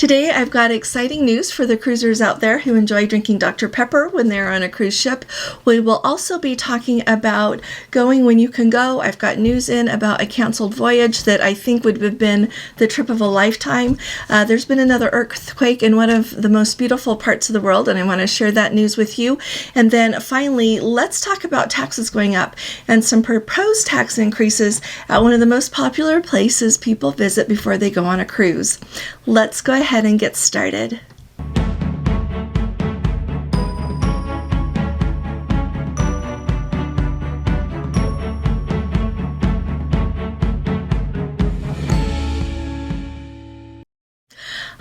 Today I've got exciting news for the cruisers out there who enjoy drinking Dr. Pepper when they're on a cruise ship. We will also be talking about going when you can go. I've got news in about a canceled voyage that I think would have been the trip of a lifetime. There's been another earthquake in one of the most beautiful parts of the world, and I want to share that news with you. And then finally, let's talk about taxes going up and some proposed tax increases at one of the most popular places people visit before they go on a cruise. Let's go ahead and get started.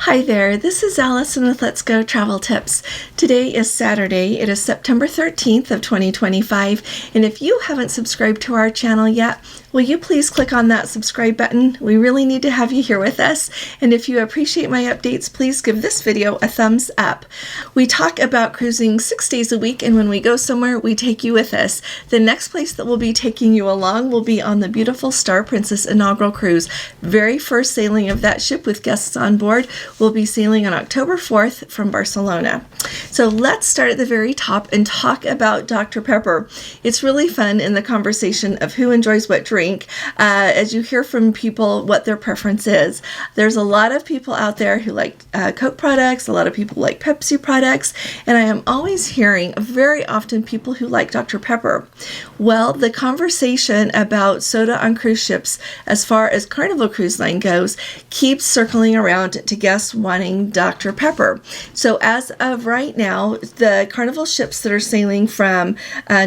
Hi there, this is Allison with Let's Go Travel Tips. Today is Saturday. It is September 13th of 2025, and if you haven't subscribed to our channel yet, will you please click on that subscribe button? We really need to have you here with us, and if you appreciate my updates, please give this video a thumbs up. We talk about cruising 6 days a week, and when we go somewhere, we take you with us. The next place that we'll be taking you along will be on the beautiful Star Princess inaugural cruise. Very first sailing of that ship with guests on board will be sailing on October 4th from Barcelona. So let's start at the very top and talk about Dr. Pepper. It's really fun in the conversation of who enjoys what drink, as you hear from people what their preference is. There's a lot of people out there who like Coke products, a lot of people like Pepsi products, and I am always hearing very often people who like Dr. Pepper. Well, the conversation about soda on cruise ships, as far as Carnival Cruise Line goes, keeps circling around to guests wanting Dr. Pepper. So as of right now, the Carnival ships that are sailing from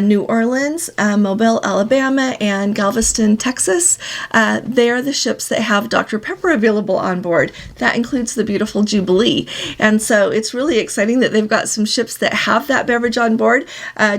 New Orleans, Mobile, Alabama, and Galveston, Texas, they are the ships that have Dr. Pepper available on board. That includes the beautiful Jubilee. And so it's really exciting that they've got some ships that have that beverage on board.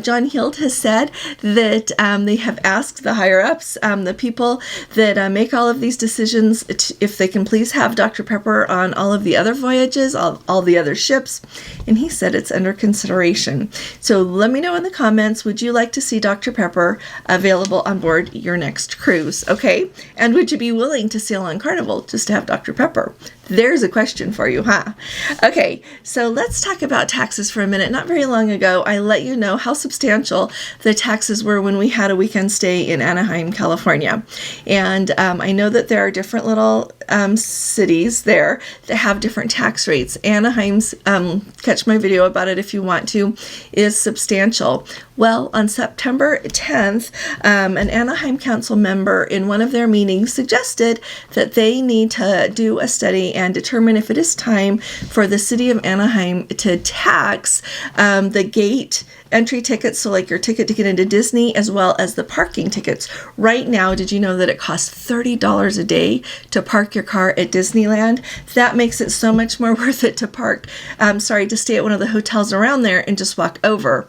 John Hield has said that they have asked the higher-ups, the people that make all of these decisions, if they can please have Dr. Pepper on all of the other voyages, all the other ships, and he said it's under consideration. So let me know in the comments, would you like to see Dr. Pepper available on board your next cruise, okay? And would you be willing to sail on Carnival just to have Dr. Pepper? There's a question for you, huh? Okay, so let's talk about taxes for a minute. Not very long ago, I let you know how substantial the taxes were when we had a weekend stay in Anaheim, California. And I know that there are different little cities there that have different tax rates. Anaheim's, catch my video about it if you want to, is substantial. Well, on September 10th, an Anaheim Council member in one of their meetings suggested that they need to do a study and determine if it is time for the city of Anaheim to tax the gate entry tickets, so like your ticket to get into Disney, as well as the parking tickets. Right now, did you know that it costs $30 a day to park your car at Disneyland? That makes it so much more worth it to to stay at one of the hotels around there and just walk over.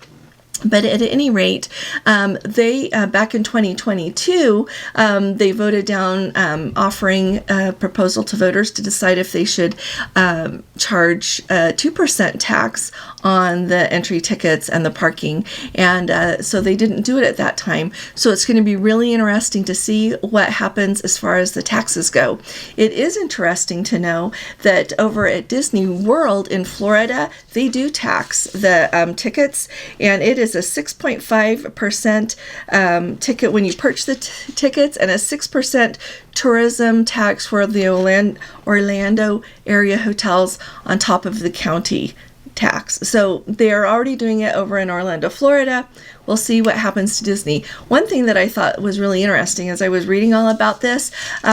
But at any rate, they back in 2022, they voted down offering a proposal to voters to decide if they should charge 2% tax on the entry tickets and the parking. And so they didn't do it at that time. So it's going to be really interesting to see what happens as far as the taxes go. It is interesting to know that over at Disney World in Florida, they do tax the tickets, and it is a 6.5% ticket when you purchase the tickets, and a 6% tourism tax for the Orlando area hotels on top of the county tax. So they are already doing it over in Orlando, Florida. We'll see what happens to Disney. One thing that I thought was really interesting as I was reading all about this,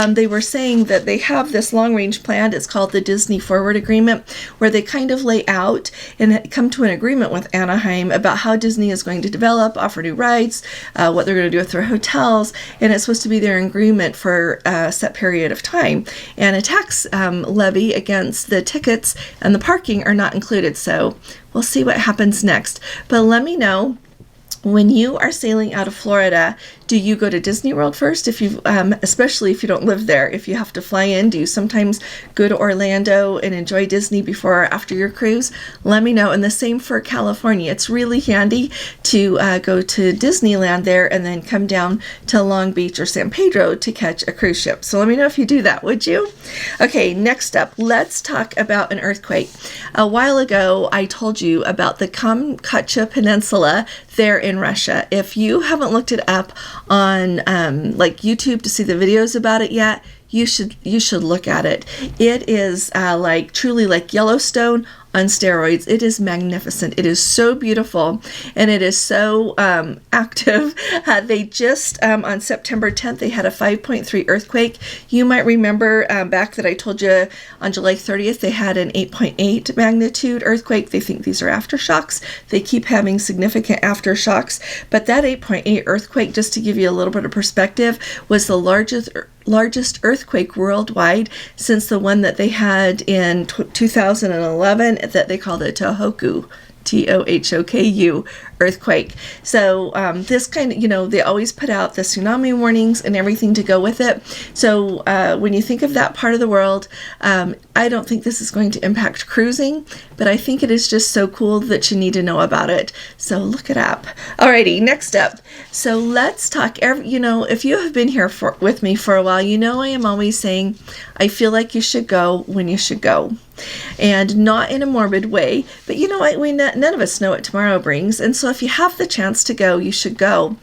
they were saying that they have this long-range plan. It's called the Disney Forward Agreement, where they kind of lay out and come to an agreement with Anaheim about how Disney is going to develop, offer new rides, what they're going to do with their hotels, and it's supposed to be their agreement for a set period of time. And a tax levy against the tickets and the parking are not included, so we'll see what happens next. But let me know, when you are sailing out of Florida, Do you go to Disney World first, if you, especially if you don't live there? If you have to fly in, do you sometimes go to Orlando and enjoy Disney before or after your cruise? Let me know. And the same for California. It's really handy to go to Disneyland there and then come down to Long Beach or San Pedro to catch a cruise ship. So let me know if you do that, would you? Okay, next up, let's talk about an earthquake. A while ago, I told you about the Kamchatka Peninsula there in Russia. If you haven't looked it up on like YouTube to see the videos about it yet, you should look at it. It is like truly like Yellowstone on steroids. It is magnificent. It is so beautiful, and it is so active. They just on September 10th they had a 5.3 earthquake. You might remember back that I told you on July 30th they had an 8.8 magnitude earthquake. They think these are aftershocks. They keep having significant aftershocks, but that 8.8 earthquake, just to give you a little bit of perspective, was the largest earthquake worldwide since the one that they had in 2011 that they called a Tohoku, Tohoku earthquake. So this kind of, they always put out the tsunami warnings and everything to go with it. So when you think of that part of the world, I don't think this is going to impact cruising, but I think it is just so cool that you need to know about it. So look it up. Alrighty, next up. So let's talk, if you have been here with me for a while, I am always saying, I feel like you should go when you should go. And not in a morbid way, but you know what, none of us know what tomorrow brings, and so if you have the chance to go, you should go.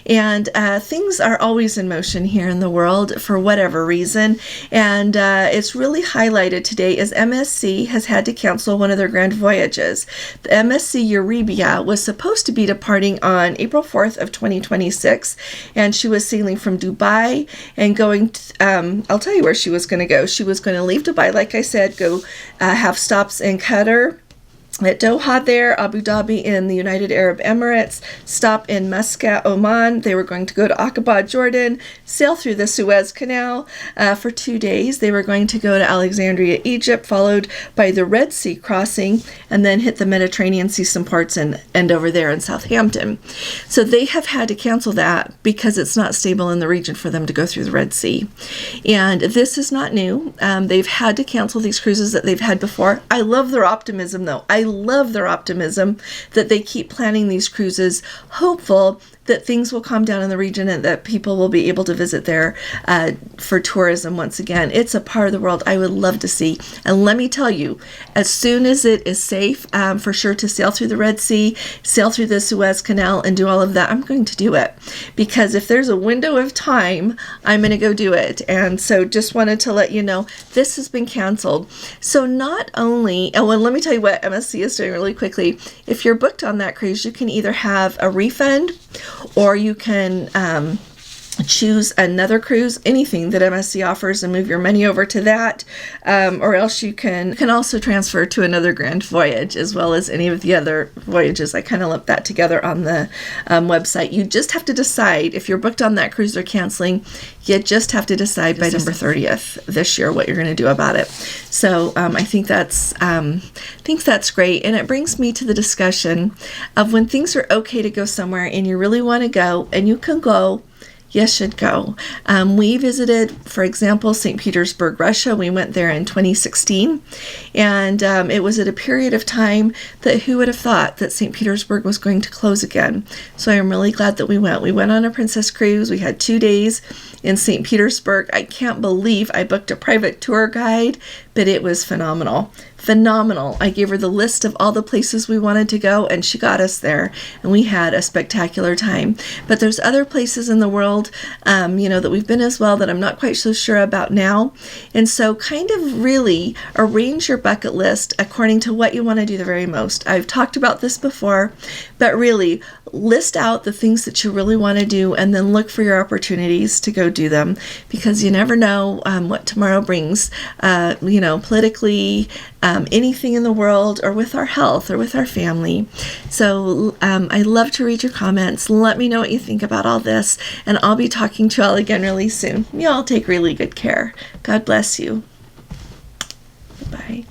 And things are always in motion here in the world for whatever reason, and it's really highlighted today as MSC has had to cancel one of their grand voyages. The MSC Euribia was supposed to be departing on April 4th of 2026, and she was sailing from Dubai and going to, I'll tell you where she was going to go. She was going to leave Dubai, like I said, go have stops in Qatar, at Doha there, Abu Dhabi in the United Arab Emirates, stop in Muscat, Oman. They were going to go to Aqaba, Jordan, sail through the Suez Canal for 2 days. They were going to go to Alexandria, Egypt, followed by the Red Sea crossing, and then hit the Mediterranean, see some ports, and end over there in Southampton. So they have had to cancel that because it's not stable in the region for them to go through the Red Sea. And this is not new. They've had to cancel these cruises that they've had before. I love their optimism, though. I love their optimism that they keep planning these cruises, hopeful that things will calm down in the region and that people will be able to visit there for tourism once again. It's a part of the world I would love to see. And let me tell you, as soon as it is safe for sure to sail through the Red Sea, sail through the Suez Canal, and do all of that, I'm going to do it. Because if there's a window of time, I'm going to go do it. And so just wanted to let you know, this has been canceled. So not only, well, let me tell you what MSC is doing really quickly. If you're booked on that cruise, you can either have a refund, or you can choose another cruise, anything that MSC offers, and move your money over to that, or else you can also transfer to another grand voyage, as well as any of the other voyages. I kind of lumped that together on the website. You just have to decide if you're booked on that cruise or canceling. You just have to decide by December 30th this year what you're going to do about it. So I think that's great, and it brings me to the discussion of when things are okay to go somewhere and you really want to go and you can go. You should go. We visited, for example, St. Petersburg, Russia. We went there in 2016, and it was at a period of time that who would have thought that St. Petersburg was going to close again. So I'm really glad that we went. We went on a princess cruise. We had 2 days in St. Petersburg. I can't believe I booked a private tour guide, but it was phenomenal. Phenomenal. I gave her the list of all the places we wanted to go, and she got us there, and we had a spectacular time. But there's other places in the world, that we've been as well that I'm not quite so sure about now. And so kind of really arrange your bucket list according to what you want to do the very most. I've talked about this before, but really list out the things that you really want to do and then look for your opportunities to go do them, because you never know what tomorrow brings, politically, anything in the world, or with our health or with our family. So I love to read your comments. Let me know what you think about all this, and I'll be talking to you all again really soon. You all take really good care. God bless you. Bye.